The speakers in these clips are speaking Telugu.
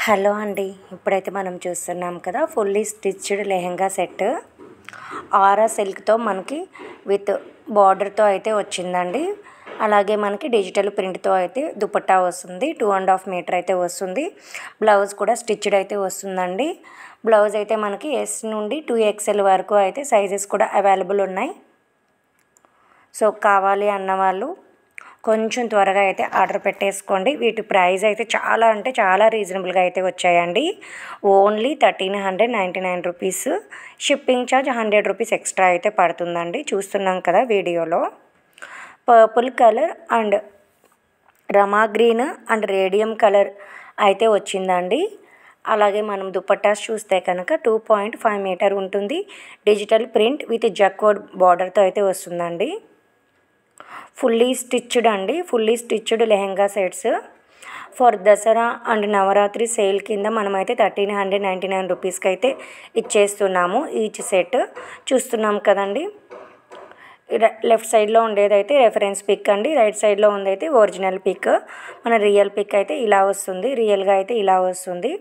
హలో అండి. ఇప్పుడైతే మనం చూస్తున్నాం కదా, ఫుల్లీ స్టిచ్డ్ లెహెంగా సెట్ ఆరా సిల్క్తో మనకి విత్ బార్డర్తో అయితే వచ్చిందండి. అలాగే మనకి డిజిటల్ ప్రింట్తో అయితే దుపట్టా వస్తుంది. 2.5 మీటర్ అయితే వస్తుంది. బ్లౌజ్ కూడా స్టిచ్డ్ అయితే వస్తుందండి. బ్లౌజ్ అయితే మనకి ఎస్ నుండి 2XL వరకు అయితే సైజెస్ కూడా అవైలబుల్ ఉన్నాయి. సో కావాలి అన్నవాళ్ళు కొంచెం త్వరగా అయితే ఆర్డర్ పెట్టేసుకోండి. వీటి ప్రైస్ అయితే చాలా రీజనబుల్గా అయితే వచ్చాయండి. Only 1399 rupees. Shipping charge 100 rupees extra అయితే పడుతుందండి. చూస్తున్నాం కదా వీడియోలో. Purple colour and Rama green and radium colour అయితే వచ్చిందండి. అలాగే మనం దుపట్టాస్ చూస్తే కనుక 2.5 మీటర్ ఉంటుంది. డిజిటల్ ప్రింట్ విత్ జక్కోడ్ బార్డర్తో అయితే వస్తుందండి. ఫుల్లీ స్టిచ్డ్ అండి. Fully stitched lehenga sets for Dussehra and Navratri sale కింద మనమైతే 1399 రూపీస్కి అయితే ఇచ్చేస్తున్నాము ఈచ్ సెట్. చూస్తున్నాం కదండి. లెఫ్ట్ సైడ్లో ఉండేదైతే రెఫరెన్స్ పిక్ అండి. రైట్ సైడ్లో ఉండేదైతే ఒరిజినల్ పిక్. మన రియల్ పిక్ అయితే ఇలా వస్తుంది. రియల్గా అయితే ఇలా వస్తుంది.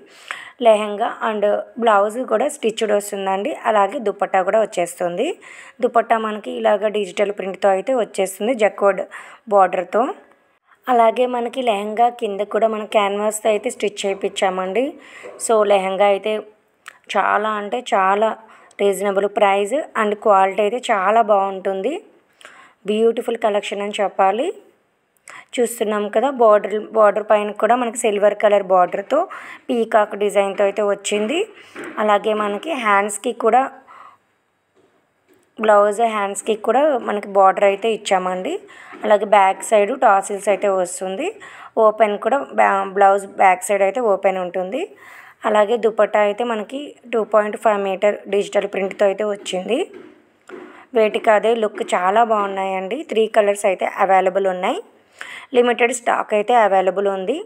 లెహెంగా అండ్ బ్లౌజ్ కూడా స్టిచ్డ్ వస్తుందండి. అలాగే దుపట్టా కూడా వచ్చేస్తుంది. దుపట్టా మనకి ఇలాగ డిజిటల్ ప్రింట్తో అయితే వచ్చేస్తుంది, జక్కోడ్ బార్డర్తో. అలాగే మనకి లెహెంగా కింద కూడా మన క్యాన్వాస్తో అయితే స్టిచ్ చేయించామండి. సో లెహెంగా అయితే చాలా రీజనబుల్ ప్రైస్ అండ్ క్వాలిటీ అయితే చాలా బాగుంటుంది. బ్యూటిఫుల్ కలెక్షన్ అని చెప్పాలి. చూస్తున్నాం కదా, బార్డర్ పైన కూడా మనకి సిల్వర్ కలర్ బార్డర్తో పీకాక్ డిజైన్తో అయితే వచ్చింది. అలాగే మనకి హ్యాండ్స్కి కూడా బ్లౌజ్ హ్యాండ్స్కి కూడా మనకి బార్డర్ అయితే ఇచ్చామండి. అలాగే బ్యాక్ సైడ్ టాసిల్స్ అయితే వస్తుంది. ఓపెన్ కూడా బ్లౌజ్ బ్యాక్ సైడ్ అయితే ఓపెన్ ఉంటుంది. అలాగే దుపట్టా అయితే మనకి 2.5 మీటర్ డిజిటల్ ప్రింట్తో అయితే వచ్చింది. వేటికి అదే లుక్ చాలా బాగున్నాయండి. 3 కలర్స్ అయితే అవైలబుల్ ఉన్నాయి. లిమిటెడ్ స్టాక్ అయితే అవైలబుల్ ఉంది.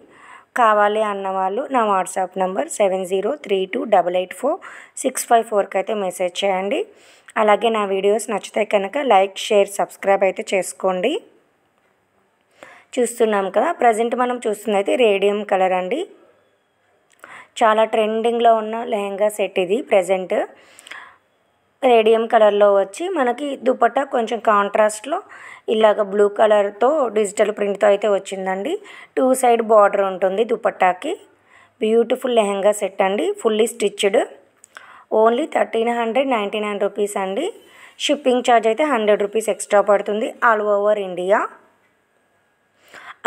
కావాలి అన్నవాళ్ళు నా వాట్సాప్ నంబర్ 7032884654కి అయితే మెసేజ్ చేయండి. అలాగే నా వీడియోస్ నచ్చితే కనుక లైక్, షేర్, సబ్స్క్రైబ్ అయితే చేసుకోండి. చూస్తున్నాం కదా, ప్రజెంట్ మనం చూస్తుంది అయితే రేడియం కలర్ అండి. చాలా ట్రెండింగ్లో ఉన్న లెహెంగా సెట్ ఇది. ప్రజెంట్ రేడియం కలర్లో వచ్చి మనకి దుపట్టా కొంచెం కాంట్రాస్ట్లో ఇలాగ బ్లూ కలర్తో డిజిటల్ ప్రింట్తో అయితే వచ్చిందండి. 2 సైడ్ బార్డర్ ఉంటుంది దుపట్టాకి. బ్యూటిఫుల్ లెహెంగా సెట్ అండి. Fully stitched. ఓన్లీ 1399 రూపీస్ అండి. షిప్పింగ్ ఛార్జ్ అయితే 100 రూపీస్ ఎక్స్ట్రా పడుతుంది all over India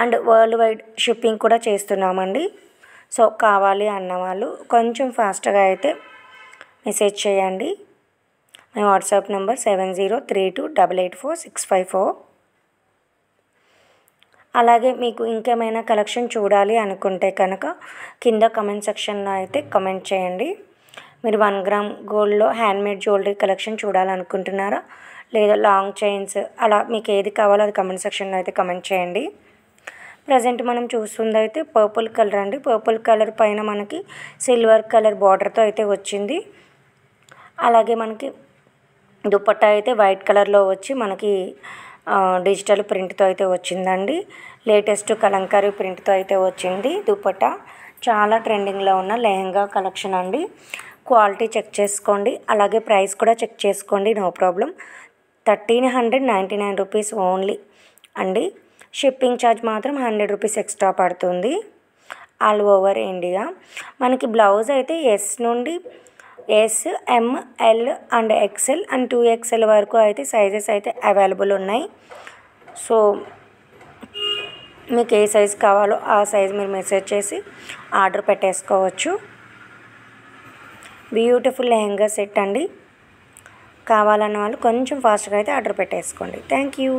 and world wide shipping కూడా చేస్తున్నామండి. సో కావాలి అన్నవాళ్ళు కొంచెం ఫాస్ట్గా అయితే మెసేజ్ చేయండి. My WhatsApp number 7032884654. అలాగే మీకు ఇంకేమైనా కలెక్షన్ చూడాలి అనుకుంటే కనుక కింద కమెంట్ సెక్షన్లో అయితే కమెంట్ చేయండి. మీరు 1 గ్రామ్ గోల్డ్లో హ్యాండ్మేడ్ జ్యువెలరీ కలెక్షన్ చూడాలనుకుంటున్నారా, లేదా లాంగ్ చైన్స్, అలా మీకు ఏది కావాలో అది కమెంట్ సెక్షన్లో అయితే కమెంట్ చేయండి. ప్రజెంట్ మనం చూస్తుంది అయితే పర్పుల్ కలర్ అండి. పర్పుల్ కలర్ పైన మనకి సిల్వర్ కలర్ బార్డర్తో అయితే వచ్చింది. అలాగే మనకి దుపట్టా అయితే వైట్ కలర్లో వచ్చి మనకి డిజిటల్ ప్రింట్తో అయితే వచ్చిందండి. లేటెస్ట్ కలంకారీ ప్రింట్తో అయితే వచ్చింది దుపట్టా. చాలా ట్రెండింగ్లో ఉన్న లెహెంగా కలెక్షన్ అండి. క్వాలిటీ చెక్ చేసుకోండి. అలాగే ప్రైస్ కూడా చెక్ చేసుకోండి, నో ప్రాబ్లం. 1399 రూపీస్ ఓన్లీ అండి. షిప్పింగ్ ఛార్జ్ మాత్రం 100 రూపీస్ ఎక్స్ట్రా పడుతుంది ఆల్ ఓవర్ ఇండియా. మనకి బ్లౌజ్ అయితే ఎస్ నుండి S, ML and XL and 2XL వరకు అయితే సైజెస్ అయితే అవైలబుల్ ఉన్నాయి. సో మీకు ఏ సైజ్ కావాలో ఆ సైజ్ మీరు మెసేజ్ చేసి ఆర్డర్ పెట్టేసుకోవచ్చు. బ్యూటిఫుల్ లెహెంగా సెట్ అండి. కావాలన్న వాళ్ళు కొంచెం ఫాస్ట్గా అయితే ఆర్డర్ పెట్టేసుకోండి. Thank you.